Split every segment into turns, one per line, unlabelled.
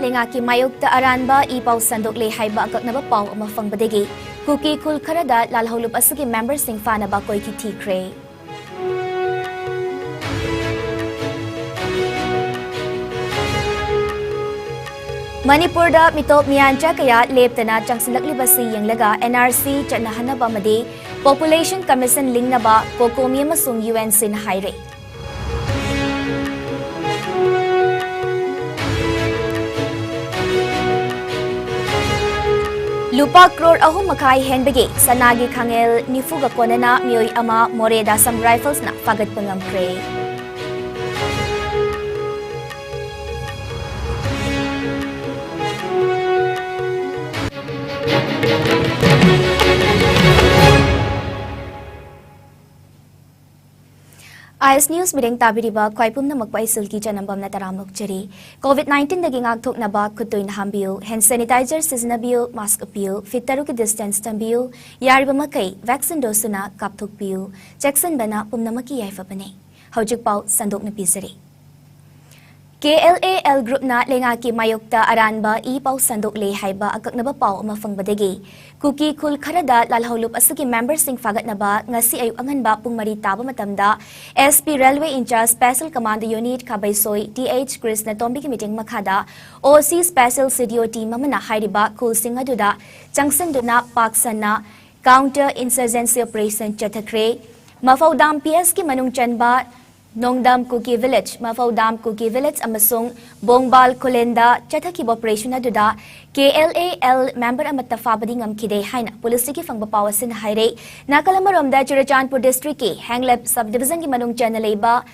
lengaki mayokta aranba ipau sandok le haiba akaknaba paw ama fangbadegi kuki khul kharada lalholup asagi member sing fanaba koiki thikre Manipur da mitop miyancha kaya leptana changsilaklibasi yenglaga NRC chanahanaba amadi Population Commission lingnaba kokomi amasung UNC na haire Lupa crore ahum makai henbege sanagi khangel nifuga konana mioi ama moreda sam rifles na fagat pangamkre IS News mideng tabiriba kwaipum na magpai sulki chanambam na taramok cheri COVID-19 dagi ngakthok na ba kutoy na hambiu hand sanitizer siznabiu mask apiu fitaru ki distance tambiu yariba makai vaccine dose na kapthok piu Jackson bana pumna maki yaifa bane hojik pau sandok na pisari KLAL group na lengaki mayokta aranba I pau sandok le haiba akaknaba pau mafangbadegi kuki khul kharada lalholup asagi member sing fagat na ba ngasi ayu anganba pung mari taba matamda SP Railway in charge Special Command Unit Kabaisoi TH Chris na tombi ki meeting makhada OC Special CDO team mamana hairiba khul sing aduda changsan duna paksana counter insurgency operation chathakre mafaudam PS ki manung chanba Nongdam Kuki Village, Mafaudam Kuki Village, amasung Bongbal Kolenda, Chathaki Operation Aduda, KLAL member Amatafabadi Ngam Haina, Polistiki Fangbapawasin Haire, Nakalamaramda Chirachanpur District, Hanglep Subdivision Manung Chanaleba,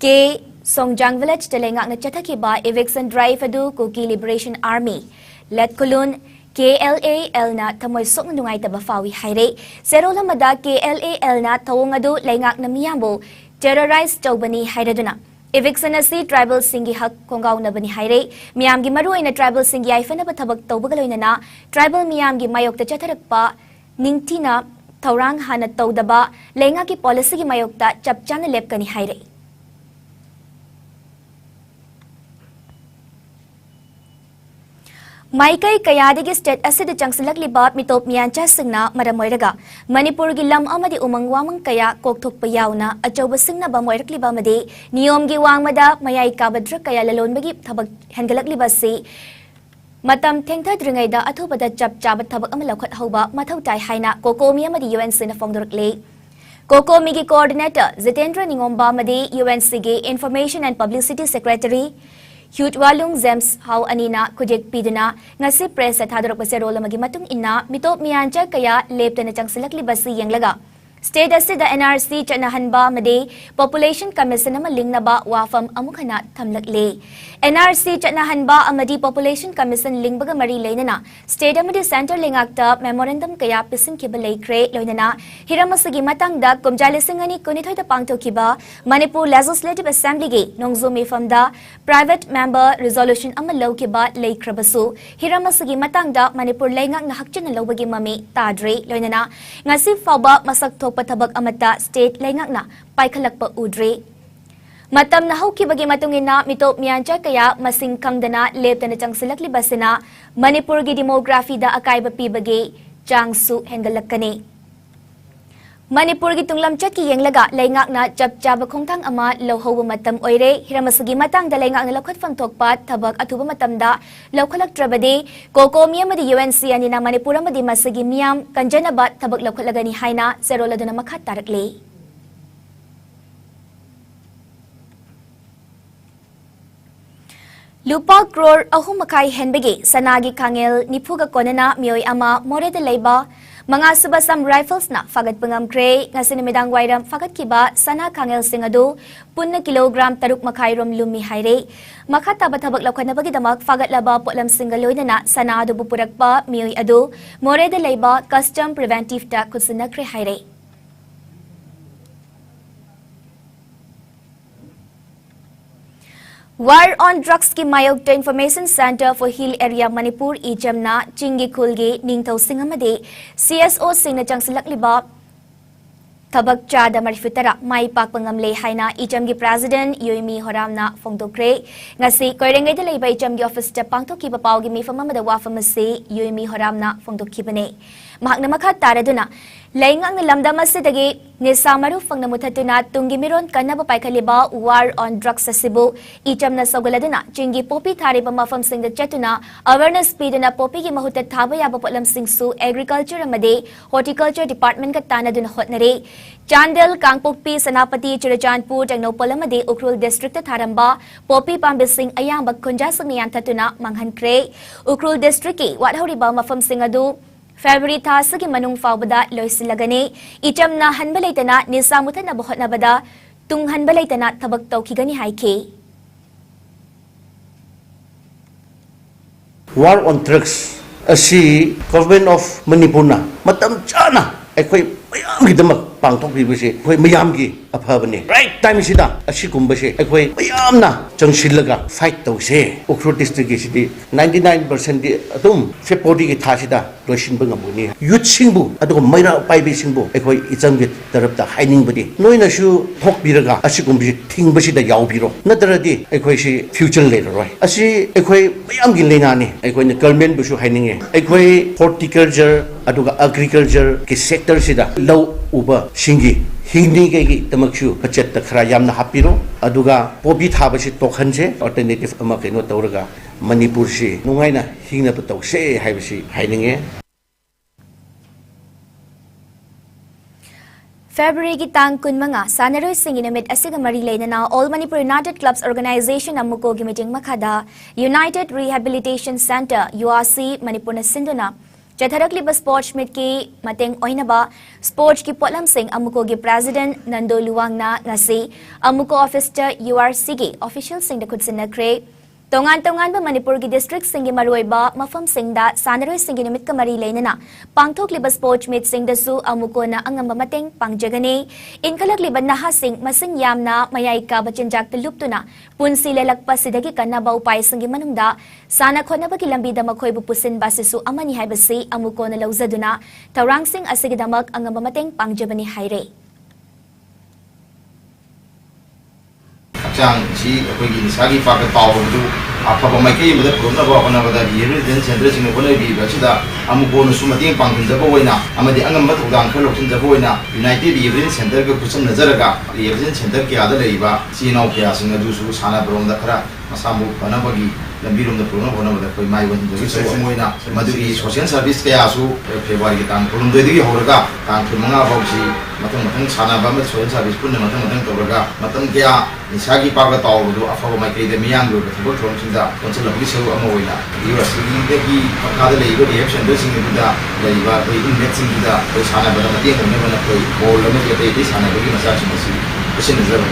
K Songjang Village, Telengak na Chathaki ba eviction drive adu Kuki Liberation Army, Let Kulun, KLAL na tamoy sok na nungay tabafawi haire, Serola Mada KLAL na tawong adu lengak na miyambo, terrorize Taubani Hairaduna. Eviction asi tribal singi hak kongaw na bani haire, miyam gi maru na tribal singi ay fana batabag taubagaloy na tribal miyam gi mayok ta chatarakpa, ningtina taurang hana taudaba, lenga ki policy gi mayok ta chapchan na lep kani haire. Maikai kayadigi state asida changsilak liba mitop miyancha singna maramoiraga Manipur gi lam amadi umangwamang kaya kokthok payawna achoba singna ba moirak liba madi niyom gi wangmada mayai kabadra kaya lalonbagi thabak hengalak liba si matam thengtha dringaida athobada chap chabat thabak ama laukhat hoba mathau tai haina kokomi amadi UNC na fongdorakle Kokomi gi coordinator Zitendra Ningomba madi UNC gi Information and Publicity Secretary Hutwalung Zems How Anina Kujek Pidana ngasi press at hadrok paserola magi matung ina mitop miyancha kaya lepta na changsilak libasi yang laga State asida NRC chanahanba made Population Commission na maling na ba wafam amukhana thamlakle NRC chanahanba amadi Population Commission lingbaga mari lainana State amadi Center lingakta memorandum kaya pisin kibalay kre loinana hiramasagi matangda kumjali singani kunithoy da pangto kiba Manipur Legislative Assembly ge nongzumi famda private member resolution amalaw kiba lay krabasu hiramasagi matangda Manipur laingak na hakchan na lawbagi mami tadre loinana ngasi faba masak patabag amata state laingak na paikhalak pa udre matam na hawki bagi matungin na mitop miyancha kaya masingkang dana lepta na changsilak libasina Manipur gi demography da akay ba pibagi changsu hengalak kani Manipur gi tunglam chat ki yenglaga laingak na chap chaba khongthang ama lohhoba matam oire hiramasagi matang da laingak na lakhat fangthokpat thabak athuba matam da lokhalak trabade kokomi amadi UNC ani na Manipur amadi masagi miyam kanjana ba thabak lokhalagani haina serola duna makhat tarakle Lupa crore ahum makai henbege sanagi khangel nifuga konana mioi ama moreda leiba mga subasam rifles na fagat pangamkre ngasin midang wairam fagat kiba sana khangel singadu punna kilogram taruk makairom lumi haire makata bathabak lakhana bagi damak fagat laba potlam singaloy na sana adu bupurakpa mioi adu moreda leiba custom preventive ta kusinakre haire War on Drugs ki Mayokta Information Center for Hill Area Manipur Ijamna Chingi Kulge Ningtau Singamade CSO Singna Changsilak Liba tabak chada marifutara mai pak pangamle haina ichamgi president Yoimi Horamna fongdokre ngasi koirengai de leiba ichamgi office ta pangthoki ba pawgi mi famamada wafamase Yoimi Horamna fongdokhibane mahakna makha taraduna laingang lamdam asidagi nisamaru fangna muthatuna tungi miron kanaba paikhaliba war on drugs asibu ichamna sogaladuna chingi popi thariba mafam singda chatuna awareness piduna popi gi mahuta thaba yaba potlam singsu agriculture amade horticulture department ka tanaduna hotnare Chandel Kangpokpi Sanapati Chirachandpur Tangnopal amade Ukrul district ta tharamba popi pambising ayamba khunja sangniyan thatuna manghankre Ukrul district ki wadhoriba mafam singadu February thasagi manung fawbada loisilagane ichamna hanbalaitana nisamuthana bohotnabada tung hanbalaitana thabak tawkhigani haike
War on drugs asi government of Manipur na matam chana akhoi mayam gi damak pangthok bi bese khoi mayam gi aphabane right time sida asi gumbase akhoi mayam na changsillaga fight tawse Ukrul district gi sidi 99% di atum February gi thasida loisin bangabuni youth singbu adugo maira pai bi singbu akhoi icam gi tarapta haining badi noina su thok biraga asi gumbi thing basi da yaw biro nadaradi akhoi si future later roi asi akhoi mayam gi lena ni akhoi ne government bu su haininge akhoi horticulture aduga agriculture ki sector sida law uba singi hingni gi tamaksu budget ta khara yamna hapiro aduga pobi thabasi tokhanse alternative ama keno tawraga Manipur si nungaina hingna pa tawse haibasi haininge
February ki tang kunmanga sanaroi singi namit asiga mari leinana All Manipur United Clubs Organization amuko gi meeting makhada United Rehabilitation Center URC Manipur na sinduna Chatharakli ba sports meet ki mateng oinaba sports ki potlam sing amuko gi president Nando Luwangna ngasi amuko office ta URC gi official sing da khutsin nakre Tongan ba Manipur gi district singi maruiba mafam singda sanaroi singi nimit ka mari leinana pangthok liba sports meet sing da su amuko na angamba mateng pangjagani inkalak liba naha sing masing yamna mayai ka bachinjak tuluptuna punsi lelakpa sidagi kanna ba upai singi manungda sana khona ba ki lambi da makhoi bu pusin basisu amani haibasi amuko na lauzaduna tawrang sing asigi damak angamba mateng pangjabani haire
Chang si akhoi nisagi pa ka tawdu afaba maikei mada promna ba bana bada rehabilitation center sing ko bi ba sida amuko no sumati pangkin jabo hoina amadi angam ba thudang khalo tin jabo hoina United Rehabilitation Center ka kusam nazaraga rehabilitation center ki ada leiba sinau kya sing adu su sana bronda khara masamu bana bagi lambirum da prona bona bada koi mai wan jogi so moina maduri social service kaya su February ki tang pulum de gi horaga tang thumanga bausi matang sana ba ma social service punna matang toraga matang kya nisagi pa ka tawdu afaba maikei de miyang do thabo thom sinda konsel lagi seru ama hoina university de gi pakada leiba reaction de sing da leiba koi index sing da koi sana ba mati hone bana koi bol lama ke de sana ba gi masa chimasi kusin nazar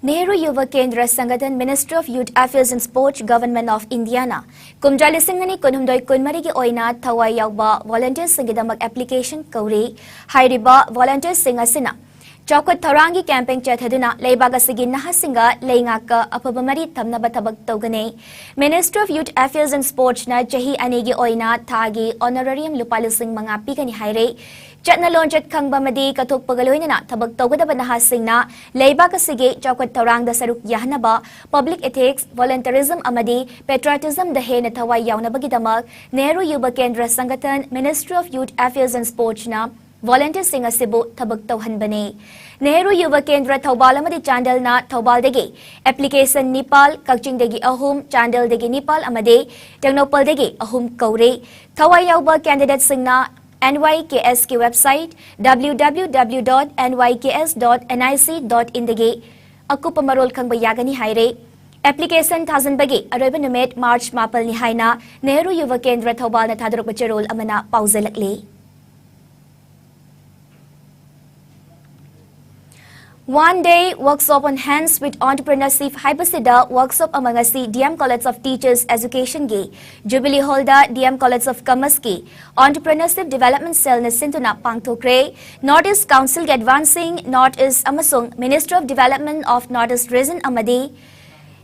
Nehru Yuva Kendra Sangathan Ministry of Youth Affairs and Sports Government of Indiana Kumjali Singhani Kunhumdoi Kunmari ki oina thawai yawba volunteers singidamak application kauri hairiba volunteers singasina Chokot Tharangi camping chathaduna leibaga sigi nahasinga leingaka apabamari thamnaba thabak tawgane Ministry of Youth Affairs and Sports na chahi anigi oina thagi honorarium lupalising mga pigani haire Chatna lonchat khangba madi kathok pagaloina thabak tawgadaba nahasingna leibaga sigi Chokot Tharang da saruk yahnaba public ethics volunteerism amadi patriotism da hena thawai yawnabagi Nehru Yuva Kendra Sangathan Ministry of Youth Affairs and Sports na volunteer singa sibu thabak tawhanbane Nehru Yuva Kendra Thawbal amadi Chandel na Thawbal degi application Nepal Kakching degi ahum Chandel degi Nepal amadi Tangnopal degi ahum kaure thawai yawba candidate singna NYKS ki website www.nyks.nic.in degi akupa marol khangba yagani haire application thazan bagi aroiba numit March mapal ni haina Nehru Yuva Kendra Thawbal na thadrok bacharol amana pauzalakli One day workshop on hands with entrepreneurship Haibasida workshop among us DM College of Teachers Education Gi Jubilee Holder DM College of Commerce Gi Entrepreneurship Development Cell na Sintuna Pangtokre Northeast Council Gi Advancing Northeast Amasung Minister of Development of Northeast Region Amadi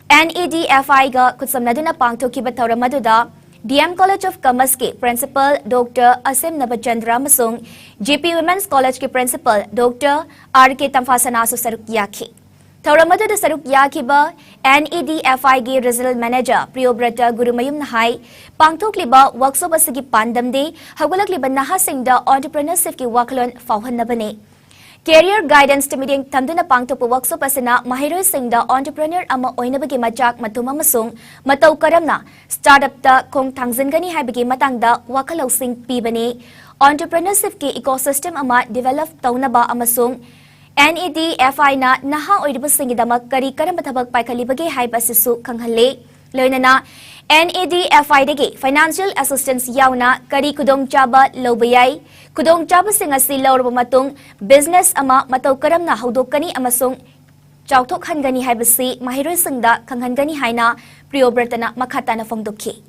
NEDFI ga kutsamnaduna Pangtoki Batawra Maduda DM College of Commerce के Principal Dr. Asim Nabachandra अमसुंग GP Women's College के Principal Dr. R.K. Tamfasanasu saruk yaki. थौरम अदुदा सरुक याखिबा NEDFI गे Regional Manager Priyobrata Gurumayum Nahai पांगथोकलिबा workshop असगी पांदमदे हगुलकलिबा नहासिंगदा entrepreneurship की वाखलोन फावहन्नबने Career Guidance Meeting Tamduna Pangtopa Workshop Asana Mahiro Singda Entrepreneur Ama Oinabagi Machak Matuma Masung Matau Karamna Startup Ta Kong Tangzangani Habigi Matangda Wakalo Sing Pibani Entrepreneurship Ki Ecosystem Ama Develop Taunaba Amasung NEDFI na Naha Oidaba Singidama Kari Karamathabak Paikalibagi Haibasisu Kanghalle Loinana NEDFI dagi Financial Assistance Yauna Kari Kudong Chaba Lobayai Kudong Chaba Singasi Laurba Matung Business Ama Matau Karamna Haudokani Amasung Chautok Hangani Haibasi Mahiro Singda Kanghangani Haina Priyobertana Makhatana Fongdoki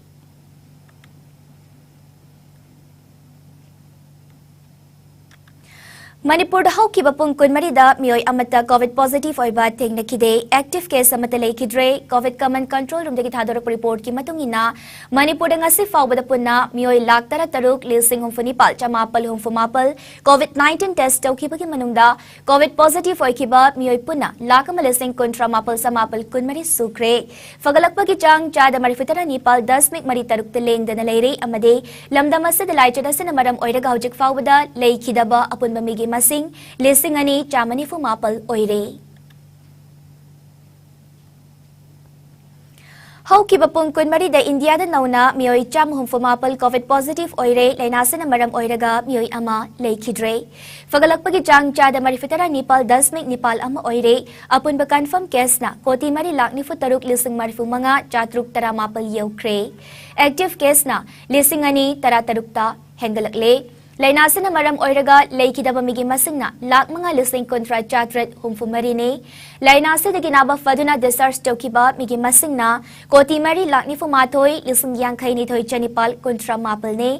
Manipur da hawki bapung kun marida miyoi amata COVID positive oiba thengna kide active case amata leikidre COVID command control room dagi thadora report ki matungina Manipur da ngasi fawbada punna miyoi lakh tara taruk lising humfunipal chamapal humfumapal COVID-19 test tawkibagi manungda COVID positive oikiba miyoi punna lakama lising kontra mapal samapal kun mari sukre fagalakpagi chang chada marifitara nipal 10 mik mari taruk teleng dana leire amade lamdam asida laichada sina maram oiraga hojik fawbada leikidaba apun bamigi Masing lising ani chamani fumapal oire. How kibapung kun marida India da nauna miyoi cham humfumapal COVID positive oire lainasana maram oiraga miyoi ama leikidre. Fagalakpagi jang chada marifitara Nepal 10 mik Nepal ama oire apun ba confirm case na koti mari lakh ni futaruk lising marifu manga chatruk tara mapal yaukre. Active case na lising ani tara tarukta hengalakle. Lainasana maram oiraga leikidaba migi masingna lakh mga lising kontra chatret humfumarine lainasa de ginaba faduna desars tokiba migi masingna koti mari lakni fumathoi lising yangkhai ni thoi chanipal kontra mapalne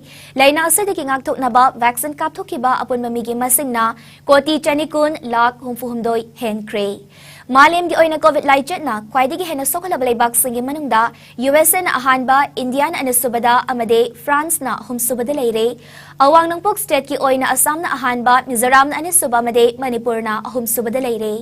lainasa de gingak thoknaba vaccine kap thokiba apun migi masingna koti chanikun lakh humfuhumdoi henkre Malim gi oina COVID laichet na khwaidigi hena sokalaba leibak singi manungda USA na ahanba India na anasubada amade France na humsubada leire awang nangpok state ki oina Assam na ahanba Mizoram na anasuba amade Manipur na humsubada leire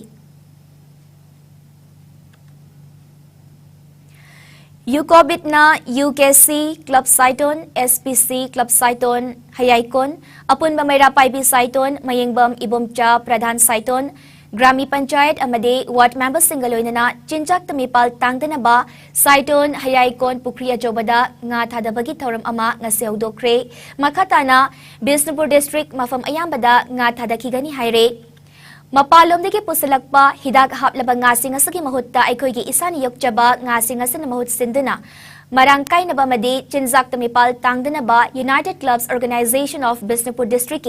UCOBIT na UKC Club Saiton SPC Club Saiton Hayaikon apun ba mayra paibi Saiton Mayengbam Ibomcha Pradhan Saiton Grami Panchayat amade Ward Member Singaloinana Chinchak Tamipal Tangdanaba Saiton Hayaikon Pukriya Jobada nga thadabagi thoram ama nga seudokre makhatana Bisnupur District mafam ayambada nga thadakigani haire Mapalomdagi pusalakpa hidak haplaba nga singasagi mahutta aikhoigi isani yokchaba nga singasan mahut sinduna Marangkai na ba madi Chinchak Tamipal Tangdana ba United Clubs Organization of Bisnupur District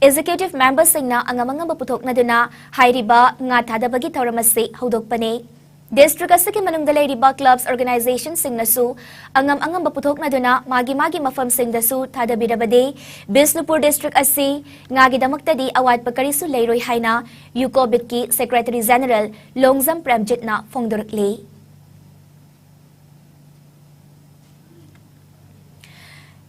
Executive Member Singna angamanga maputhok na duna hairiba nga thadabagi thoramasi haudokpane District asaki manungdalay riba clubs organization singnasu angam maputhok na duna magi mafam singdasu thadabirabade Bisnupur District asi ngagidamakta di awad pagkarisu leiroi haina UCOBIT ki Secretary General Longzam Premjit na fongdorakli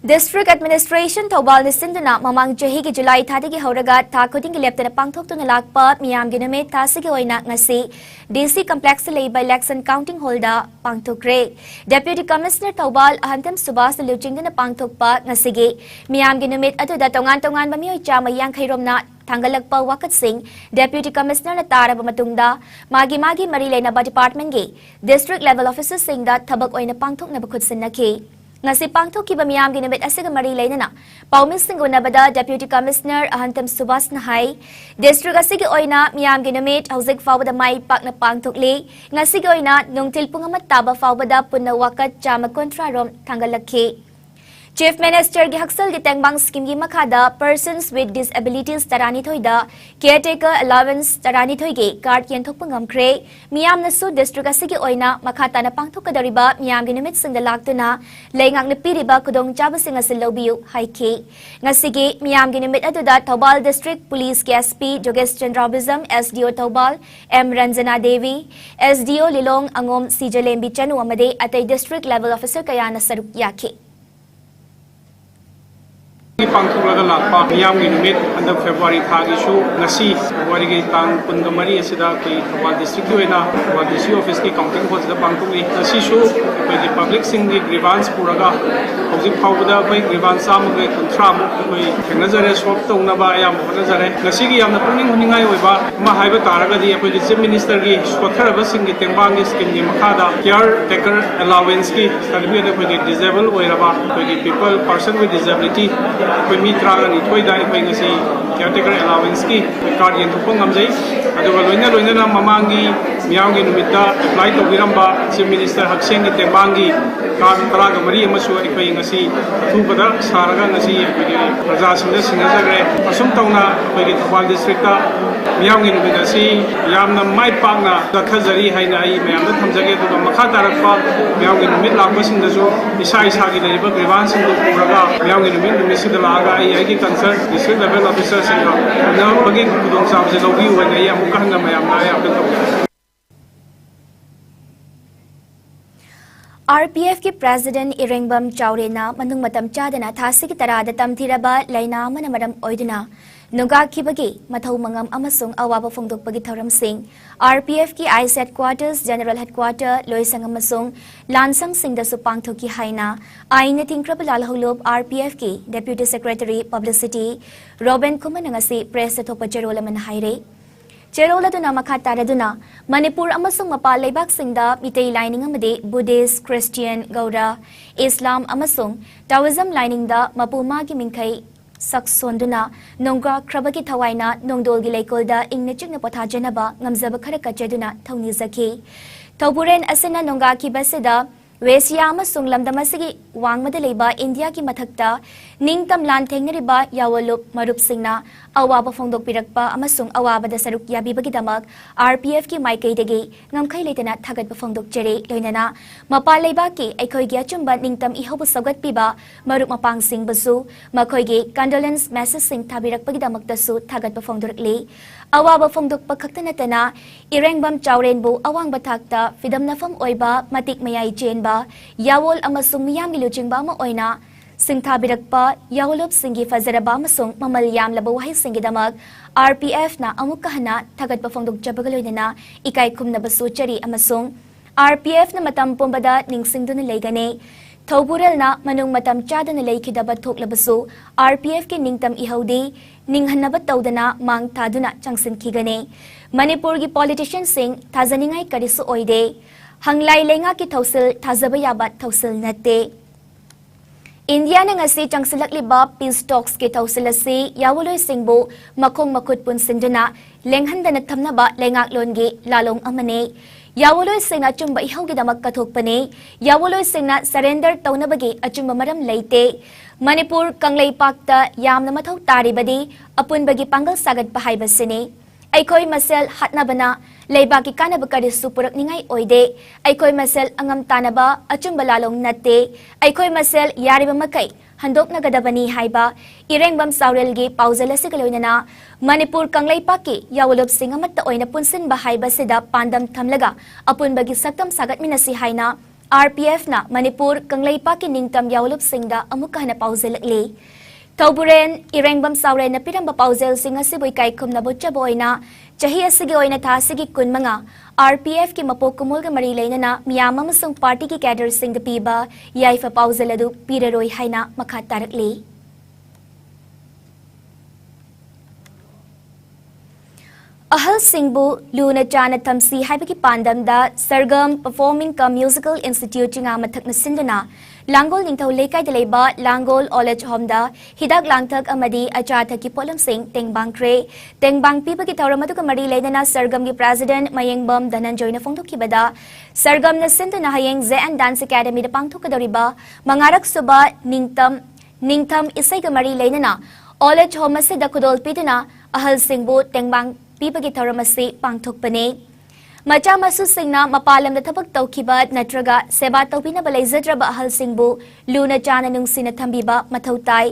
District Administration Thobal Nisindana Mamang Jahi ki July thadagi hauraga tha khuding leptana pangthoktuna lakpa miyam gi nume tasigi oina ngasi DC Complex leiba election counting holda pangthokre Deputy Commissioner Thobal Ahantam Subas Luchingdana pangthokpa ngasigi miyam gi numit atuda tongan bamioi chama yangkhairomna Thangalakpa Wakat Singh Deputy Commissioner na taraba matungda magi mari lena department gi district level officers singda thabak oina pangthok na bakhutsin nakhi Ngasi pangthok ki bamiyam ginamit asiga mari lainana paumis singunabada Deputy Commissioner Ahantam Subas Nahai District asigi oina miyam ginamit hauzik fawbada mai pakna pangthok le ngasigi oina nungtil pungamat taba fawbada punna wakat chama kontra rom thangalakhi Chief Minister gi haksal gi tengbang scheme gi makhada persons with disabilities tarani thoida caretaker allowance tarani thoige card yen thok pangam kre miyam nasu district asigi oina makhata na pangthok kadariba miyam gi numit singda laktuna leingak na piriba kudong chaba singa silobiu haike ngasigi miyam gi numit aduda Thobal District Police ki SP Jogesh Chandrabizam SDO Thobal M Ranjana Devi SDO Lilong Angom Sijalembi Chanu amade atay district level officer kaya na saruk yake
पांथोक्लगा लाक्पा मियामगी नुमित हंदक February थागिसु ngasi February तांग पुनगा मरी असिदा कोई थौबाल डिस्ट्रिक्ट की ओइना थौबाल डिस्ट्रिक्ट ऑफिस की काउंटिंग हॉल दा पांथोक्ली ngasisu कोई पब्लिक सिंग की ग्रीवांस पुरागा हौजिक फावदा कोई ग्रीवांस सामगे कुंथ्रा मु कोई थेंगनजरे सॉल्व तौनबा याम होनजरे ngasi की यामना पुनिंग हुनिंगाई ओइबा मा हाइबा तारगदी अखोई चीफ मिनिस्टर की सोथरबा सिंग की तेंबांग की स्कीम की मखादा केयर टेकर अलाउंस की सर्टिफिकेट अखोई डिसेबल ओइरबा अखोई पीपल पर्सन विद डिसेबिलिटी अखोई मी त्रागा नि थोइदा अखोई ngasi केयर टेकर अलाउंस की card येंथोप ngamjai aduga loina loina mamangi miyawngi numita apply tawiramba chief minister haksengi tembangi card तराग मरी अमसु अखोई ngasi अथुबदा सारगा ngasi अखोई प्रजा सिंह सिंगजगरे असुम तौना अखोई थौबाल डिस्ट्रिक्ट मियावंगी नुमित असि यामना माइ पाकना दखजरी हाइना आई मयामदा थमजगे दुगा मखा तारकपा मियावंगी नुमित लाकबसिंगदसु इसा इसागी लेरिबा ग्रीवांस सिंग पुरगा मियावंगी नुमित नुमिसिदा लागा आई कंसर्न डिस्ट्रिक्ट लेवल ऑफिसर सिंगा न बगी खुदोंग साबसे लौबी होना आई अमुका हंगा मयामना आई अपडेट तौगे
RPF की प्रेसिडेंट इरेंगबम चावरेना मनुंग मतम चादना थासी की तराद तमथिरबा लैना मन मरम ओइदना नुगा खिबगी मथौ मंगम अमसुंग अवाबा फोंदोकपगी थौरम सिंह RPF की आइस हेडक्वार्टर्स जनरल हेडक्वार्टर लोइसंग अमसुंग लानसंग सिंगदसु पांगथोकी हाइना आइने थिंक्रब लालहौलोब RPF की डेप्यूटी सेक्रेटरी पब्लिसिटी रोबेन कुमन ngasi प्रेस थोप जेरोलमन हाइरे चेरोलदुना मखा तारदुना मणिपुर अमसुंग मपाल लेबाक सिंगदा मितै लाइनिंग अमदे बुद्धिस्ट क्रिश्चियन गौड़ा इस्लाम अमसुंग ताओइज्म लाइनिंग दा मपुमा की मिंखै सक्सोंदुना नोंगा ख्रबकी थवाइना नोंदोलगी लेकोलदा इंगने चिकना पोथाजनबा ngamjaba खरा कचेदुना थौनिजखि थौबुरेन असिना नोंगा की बसेदा वेसिया अमसुंग लमदमसिगी वांगमदा लेबा इंडिया की मथक्ता निंगतम लान थेंगनरिबा यावलुप मरुप सिंगना अवाबा फोंदोकपिरकपा अमसुंग अवाबदा सरुक याबिबगिदमक RPF की माइकैदगी ngamkhai लेतना थागतपा फोंदोकजरे लोइनना मपाल लेबाकी अखोइगी अचुंबा निंगतम इहौबु सौगतपिबा मरुप मपांग सिंगबसु मखोइगी कंडोलेंस मैसेज सिंग थाबिरकपगिदमक्तसु थागतपा फोंदोरकले अवाबा फोंदोकपा खक्तनतना इरेंगबम चावरेनबु अवांगबा थाकता फिदम नफम ओइबा मतिक मयाइ चेनबा यावोल अमसुंग मियामगी लुचिंगबा अमा ओइना सिंथाबिरकपा यावलोब सिंगी फजरबा अमसुंग ममल यामलबा वहाई सिंगिदमक RPF ना अमुक हना थागतपा फोंदोकजबगा लोइनना इकाई खुमनबसु चरी अमसुंग RPF ना मतम पुंबदा निंगसिंगदुना लेगने थौबुरलना मनुंग मतम चादना लेखिदबा थोकलबसु RPF के निंगतम इहौदी निंगहनबा तौदना मांग थादुना चंगसिनखिगने मणिपुर की पॉलिटिशियन सिंग थाजनिंगाई करिसु ओइदे हंगलाई लेंगा की थौसिल थाजबा याबा थौसिल नते इंडिया ने ngasi changsilakliba peace talks के थौसिल असि यावलोय सिंगबो मखोंग मखुत पुनसिंदना लेंगहनदना थमनबा लेंगाकलोनगे लालोंग अमने यावलोय सिंग अचुंबा इहौगिदमक कथोकपने यावलोय सिंगना सरेंडर तौनबगे अचुंबा मरम लेते मणिपुर कंगलेपाकता यामना मथौ तारिबदि अपुनबगी पांगल सागतपा हाइबसिने अखोई मसेल हटनबना लेबाकी कानब करिसु पुरकनिंगाई ओइदे अखोई मसेल अंगम तानबा अचुंबा लालोंग नते अखोई मसेल यारिबा मकै हंदोकनगदबनी हाइबा इरेंगबम सावरेलगी पाउजलसिग लोइनना मणिपुर कंगलेपाकी यावलोब सिंग अमत्ता ओइना पुनसिनबा हाइबसिदा पांदम थमलगा अपुनबगी सक्तम सागतमिनसि हाइना RPF ना मणिपुर कंगलेपाकी निंगतम यावलोब सिंगदा अमुक हना पाउजलकले थौबुरेन इरेंगबम सावरेन पिरंबा पाउजेल सिंग असिबु इकाई खुमनबुच्चबो ओइना चाही असिगी ओइना थासिगी कुनमंगा RPF की मपोक कुमुलगा मरी लेनना मियाम अमसुंग पार्टी की कैडर सिंग पीबा याइफा पाउजेल अदु पीररोय हाइना मखा तारकले अहल सिंगबु लूना चाना थमसी हाइबकी पांदमदा सरगम परफॉर्मिंग कम म्यूजिकल इंस्टीट्यूट चिंगा मथकना सिंदना लांगोल निंथौ लेकाइदा लेबा लांगोल ऑलेज होमदा हिदाक लांगथक अमदी अचाथकी पोलम सिंग तेंगबांगख्रे तेंगबांग पीबकी थौरमदुका मरी लेदना सरगम की प्रेसिडेंट मयंगबम धनंजयना फोंदोखिबदा सरगम न सिंधना हयेंग जेएन डांस एकेडमी दा पांगथोकदौरिबा मंगारक सुबा निंगथम इसैगा मरी लेदना ऑलेज होम असिदा खुदोल पीदना अहल सिंगबु तेंगबांग पीबगी थौरमसी पांगथोकपने मचा मसु सिंगना मपालम थबक तौखिबा नत्रगा सेवा तौबिनबा लेजद्रबा अहल सिंगबु लूना चाना नुंगसिना थंबिबा मथौ ताई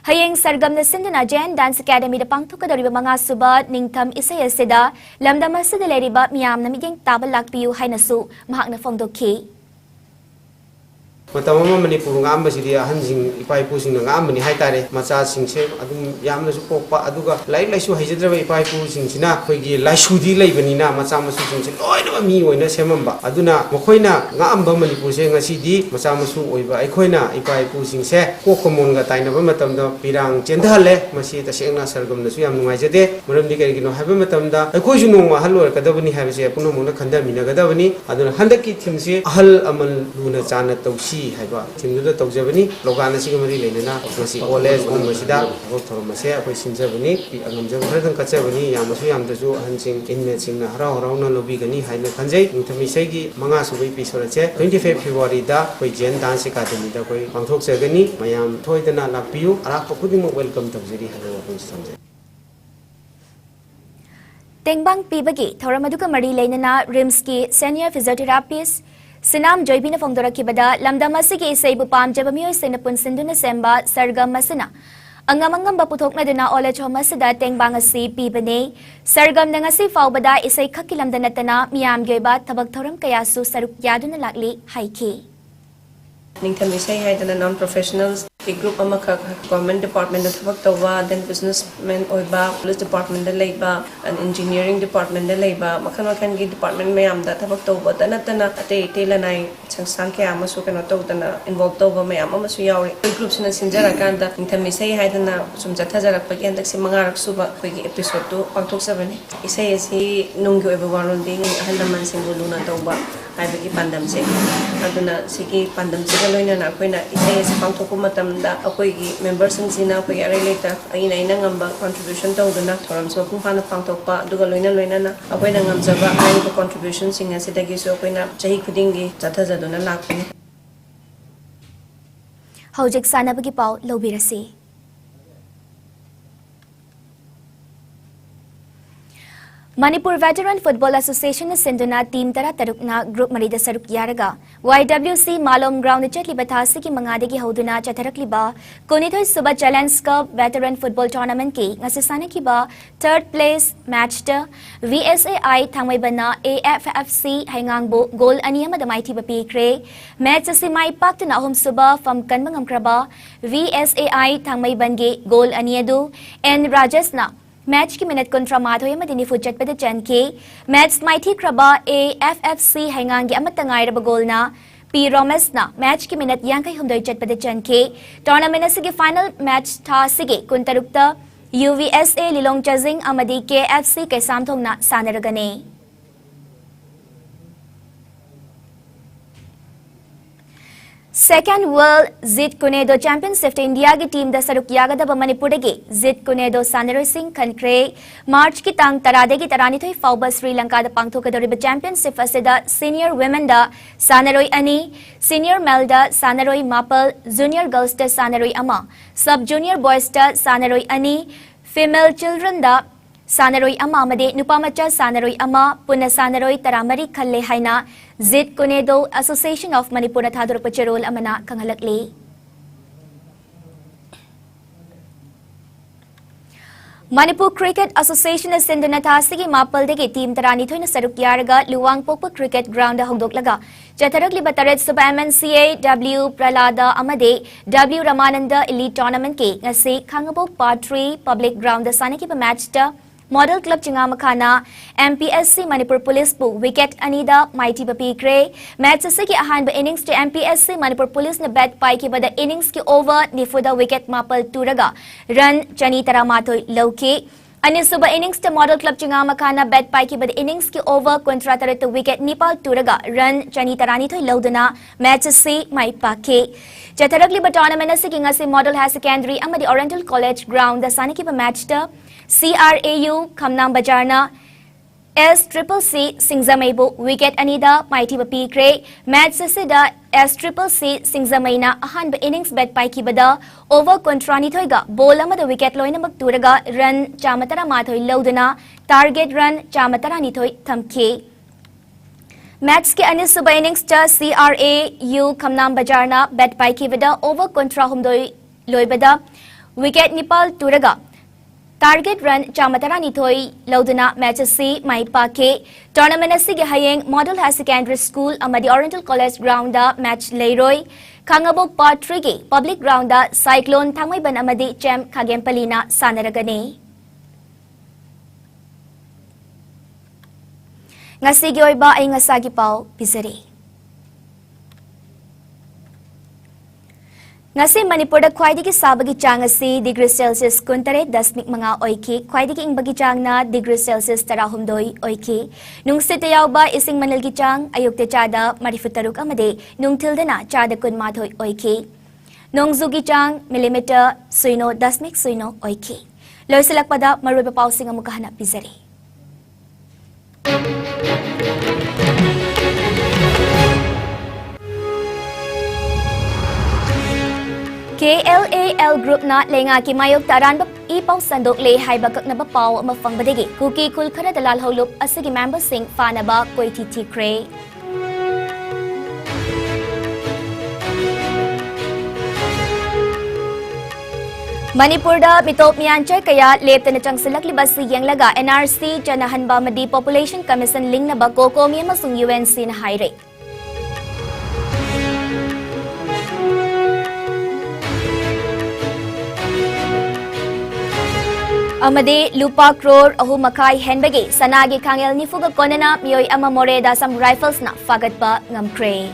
हयेंग सरगमना सिंधना जैन डांस एकेडमी दा पांगथोकदौरिबा मंगा सुबा निंगथम इसै असिदा लमदम असिदा लेरिबा मियामना मिगेंग ताबा लाक्पियु हाइनसु महाकना फोंदोखि
ꯃꯇꯝ ꯑꯃ ꯃꯅꯤꯄꯨꯔ ꯉꯥꯝꯕꯁꯤꯗꯤ ꯑꯍꯟꯁꯤꯡ ꯏꯄꯥ ꯏꯄꯨꯁꯤꯡꯅ ꯉꯥꯝꯕꯅꯤ ꯍꯥꯏꯇꯥꯔꯦ ꯃꯆꯥꯁꯤꯡꯁꯦ ꯑꯗꯨꯝ ꯌꯥꯝꯅꯁꯨ ꯄꯣꯛꯄ ꯑꯗꯨꯒ ꯂꯥꯏꯔꯤꯛ ꯂꯥꯏꯁꯨ ꯍꯩꯖꯗ꯭ꯔꯕ ꯏꯄꯥ ꯏꯄꯨꯁꯤꯡꯁꯤꯅ ꯑꯩꯈꯣꯏꯒꯤ ꯂꯥꯏꯁꯨꯗꯤ ꯂꯩꯕꯅꯤ나 ꯃꯆꯥ ꯃꯁꯨꯁꯤꯡꯁꯦ ꯂꯣꯏꯅꯃꯛ ꯃꯤ ꯑꯣꯏꯅ ꯁꯦꯝꯃꯝꯕ ꯑꯗꯨꯅ ꯃꯈꯣꯏꯅ ꯉꯥꯝꯕ ꯃꯅꯤꯄꯨꯔꯁꯦ ꯉꯁꯤꯗꯤ ꯃꯆꯥ ꯃꯁꯨ ꯑꯣꯏꯕ ꯑꯩꯈꯣꯏꯅ ꯏꯄꯥ ꯏꯄꯨꯁꯤꯡꯁꯦ ꯀꯣꯛꯀ ꯃꯣꯟꯒ ꯇꯥꯏꯅꯕ ꯃꯇꯝꯗ ꯄꯤꯔꯥꯡ ꯆꯦꯟꯊꯍꯜꯂꯦ ꯃꯁꯤ ꯇꯁꯦꯡꯅ ꯁꯔꯒꯝꯅꯁꯨ ꯌꯥꯝ ꯅꯨꯡꯉꯥꯏꯖꯗꯦ ꯃꯔꯝꯗꯤ ꯀꯔꯤꯒꯤꯅꯣ ꯍꯥꯏꯕ ꯃꯇꯝꯗ ꯑꯩꯈꯣꯏꯁꯨ ꯅꯣꯡꯃ ꯑꯍꯜ ꯑꯣꯏꯔꯛꯀꯗꯕꯅꯤ ꯍꯥꯏꯕꯁꯦ ꯄꯨꯝꯅꯃꯛꯅ ꯈꯟꯊꯃꯤꯟꯅꯒꯗꯕꯅꯤ ꯑꯗꯨꯅ ꯍꯟꯗꯛꯀꯤ ꯊꯤꯝꯁꯤ ꯑꯍꯜ ꯑꯃꯜ ꯂꯨꯅ ꯆꯥꯟꯅ ꯇꯧꯁꯤ ꯍꯥꯏꯕ ꯊꯤꯝꯗꯨꯗ ꯇꯧꯖꯕꯅꯤ ꯂꯣꯒꯥꯟ ꯑꯁꯤꯒ ꯃꯔꯤ ꯂꯩꯅꯅ ꯉꯁꯤ ꯑꯣꯜ ꯑꯦꯖ ꯍꯣꯝ ꯑꯁꯤꯗ ꯊꯕꯛ ꯊꯧꯔꯝ ꯑꯁꯦ ꯑꯩꯈꯣꯏ ꯁꯤꯟꯖꯕꯅꯤ ꯉꯝꯖꯕ ꯈꯔꯗꯪ ꯀꯠꯆꯕꯅꯤ ꯌꯥꯝꯅꯁꯨ ꯌꯥꯝꯗ꯭ꯔꯁꯨ ꯑꯍꯟꯁꯤꯡ ꯏꯟꯃꯦꯠꯁꯤꯡꯅ ꯍꯔꯥꯎ ꯍꯔꯥꯎꯅ ꯂꯧꯕꯤꯒꯅꯤ ꯍꯥꯏꯅ ꯈꯟꯖꯩ ꯅꯤꯡꯊꯝ ꯏꯁꯩꯒꯤ 5 ꯁꯨꯕ ꯏꯄꯤꯁꯣꯗ ꯑꯁꯦ 25 ꯐꯦꯕ꯭ꯔꯨꯋꯥꯔꯤꯗ ꯑꯩꯈꯣꯏ ꯖꯦꯟ ꯗꯥꯟꯁ ꯑꯦꯀꯥꯗꯃꯤꯗ ꯑꯩꯈꯣꯏ ꯄꯥꯡꯊꯣꯛꯆꯒꯅꯤ ꯃꯌꯥꯝ ꯊꯣꯏꯗꯅ ꯂꯥꯛꯄꯤꯌꯨ ꯑꯔꯥꯛꯄ ꯈꯨꯗꯤꯡꯃꯛ ꯋꯦꯜꯀꯝ ꯇꯧꯖꯔꯤ ꯍꯥꯏꯕ ꯋꯥꯐꯝꯁꯤ ꯊꯝꯖꯩ
ꯇꯦꯡꯕꯥꯡ ꯄꯤꯕꯒꯤ ꯊꯧꯔꯝ ꯑꯗꯨꯒ ꯃꯔꯤ ꯂꯩꯅꯅ ꯔꯤꯝꯁꯀꯤ ꯁꯦꯅꯤꯌꯔ ꯐꯤꯖꯤꯑꯣꯊꯦꯔꯥꯄꯤꯁ ꯁꯤꯅꯥꯝ ꯖꯣꯏꯕꯤꯅ ꯐꯣꯡꯗꯣꯔꯛꯈꯤꯕꯗ ꯂꯝꯗꯝ ꯑꯁꯤꯒꯤ ꯏꯁꯩꯕꯨ ꯄꯥꯝꯖꯕ ꯃꯤꯑꯣꯏꯁꯤꯡꯅ ꯄꯨꯟꯁꯤꯟꯗꯨꯅ ꯁꯦꯝꯕ ꯁꯔꯒꯝ ꯑꯁꯤꯅ ꯑꯉꯝ-ꯑꯉꯝꯕ ꯄꯨꯊꯣꯛꯅꯗꯨꯅ ꯑꯣꯜ ꯑꯦꯖ ꯍꯣꯝ ꯑꯁꯤꯗ ꯇꯦꯡꯕꯥꯡ ꯑꯁꯤ ꯄꯤꯕꯅꯤ ꯁꯔꯒꯝꯅ ꯉꯁꯤ ꯐꯥꯎꯕꯗ ꯏꯁꯩ ꯈꯛꯀꯤ ꯂꯝꯗ ꯅꯠꯇꯅ ꯃꯤꯌꯥꯝꯒꯤ ꯑꯣꯏꯕ ꯊꯕꯛ ꯊꯧꯔꯝ ꯀꯌꯥꯁꯨ ꯁꯔꯨꯛ ꯌꯥꯗꯨꯅ ꯂꯥꯛꯂꯤ ꯍꯥꯏꯈꯤ
Ningtham isai haidana non-professionals ki group amakha government department da thabak tawba then businessmen oiba police department da leiba and engineering department da leiba makhan gi department mayam da thabak tawba da natana ate telanai changsang kya amasu kano tawdana involved tawba mayam amasu yawi groups na sinjara kanda ningtham isai haidana sum jatha jarak pa gen daksi mangarak suba koigi episode to pangthok sabani isai asi nunggi oiba warol ding ahandaman singuluna tawba haibagi pandam se aduna sigi pandam se loina akoina isai asi pangthok matamda akoigi members singina akoigi arai leita aina ngamba contribution tawduna thoram so phana pangthokpa aduga loina na akoina ngamjaba ai contribution singa sidagi so akoina chahi khudingi jatha jaduna lakpani
Hojik sanabagi pau lobirasi Manipur Veteran Football Association na sinduna team tara taruk na group marida saruk yaraga YWC Malom Ground chatli bathasi ki mangadegi hoduna chatharakli ba Kunithoi Suba Challenge Cup Veteran Football Tournament ki ngasisana ki ba third place match ta VSAI thangmai bana AFFC haingangbo goal aniyama da maithi ba pikre match asi mai paktuna hom suba fam kanmangam kraba VSAI thangmai bange goal aniyadu and Rajasna match की minute कुंट्रा माधोय मदिनी फुचट पद चन के match माइथी क्रबा AFFC हैंगांगी अमत तंगाइरब Golna P रोमेसना match की minute यांkai humdoi चट पद चन के tournament असिगे final match था सिगे कुंतरुक्ता UVSA लिलोंग चजिंग अमदी KFC के सामथोंगना सानरगने Second World Zit Kunedo Championship India की टीम द सरुक यागदब मणिपुर के Zit Kunedo सानरोई सिंह खनख्रे मार्च की तांग तरादे की तरानी थोई फाउबा श्रीलंका द पांगथोकदोरिब चैंपियनशिप असेदा सीनियर वुमेन द सानरोई अनि सीनियर मेल द सानरोई मापल जूनियर गर्ल्स द सानरोई अमा सब जूनियर बॉयज द सानरोई अनि फीमेल चिल्ड्रन द सानरोई अमा मदे नुपामचा सानरोई अमा पुना सानरोई तरामरी खल्ले हाइना Zit Kunedo Association of Manipur Thador Pacharol Amana Kangalakli Manipur Cricket Association is Sinduna Thasigi Mapal de team Tarani Thuna Sarukyaraga Luwang Popa Cricket Ground Hongdoklaga Chatarakli Bataret Sub MNCA W Pralada Amade W Ramananda Elite Tournament K Ngasi Kangabo Part 3 Public Ground the Sanaki match the Model Club Chingamakana MPSC Manipur Police Bu wicket Anida Mighty Bapi Gray match asigi ahan ba innings to MPSC Manipur Police na bat pai ki bada innings ki over nifuda wicket mapal turaga run chani taramathoi lowke ani suba innings to Model Club Chingamakana bat pai ki bada innings ki over kontra tarat wicket nipal turaga run chani tarani thoi lowduna match si mai pake Chataragli ba tournament asigi ngasi Model High Secondary amadi Oriental College Ground the saniki ba match ta CRAU Khamnam Bajarna SCCC Singzamaibu wicket Anida Mighty Bapi Gray match Sida SCCC Singzamaina ahan ba innings bat pai ki bada over kontrani thoiga ball amada wicket loina magturaga run chamatara mathoi loduna target run chamatara ni thoi thamke match ke anis suba innings ta CRAU Khamnam Bajarna bat pai ki bada over kontra humdoi loibada wicket nipal turaga Target run Chamatarani Lauduna Matchasi Mai Pake Tournament Asigi Hayeng Model High Secondary School Amadi Oriental College Grounda Match Leroy Kangabok Part 3 Public Grounda Cyclone Tangmaiban Amadi Chem Kagempalina Sanaragani Ngasigi Oiba ay ngasagi pao Pizari Ngasi Manipur da khwaidigi sabagi chang asi degree Celsius kuntare 10 mga oiki khwaidigi ingbagi chang na degree Celsius 12 oiki nung sitayaw ba ising manilgi chang ayukte chada marifutaruk amade nung tildana chada kunmathoi oiki nung zugi chang millimeter suino 10 suino oiki loisalakpada maruba pausing amukahana pizari KLAL Group na lenga ki mayok taran ba ipaw sandok le haiba kakna ba paw mafang badegi kuki kul khara dalal holup asigi member sing fana ba koi titi kre Manipur da mitop miyanchay kaya lepta na changsilak libasi yang laga NRC janahan ba madi Population Commission ling na ba kokomi masung UNC na haire Amade lupa crore ahumakai henbagi sanagi kangel ni fuga konana miyoy ama moreda sam rifles na fagat pa ngamkre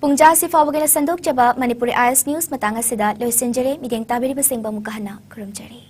Pungja si fawagina sandok jaba Manipuri IS News matanga sida loisenjere mideng tabiri basing bamukahana kurumjari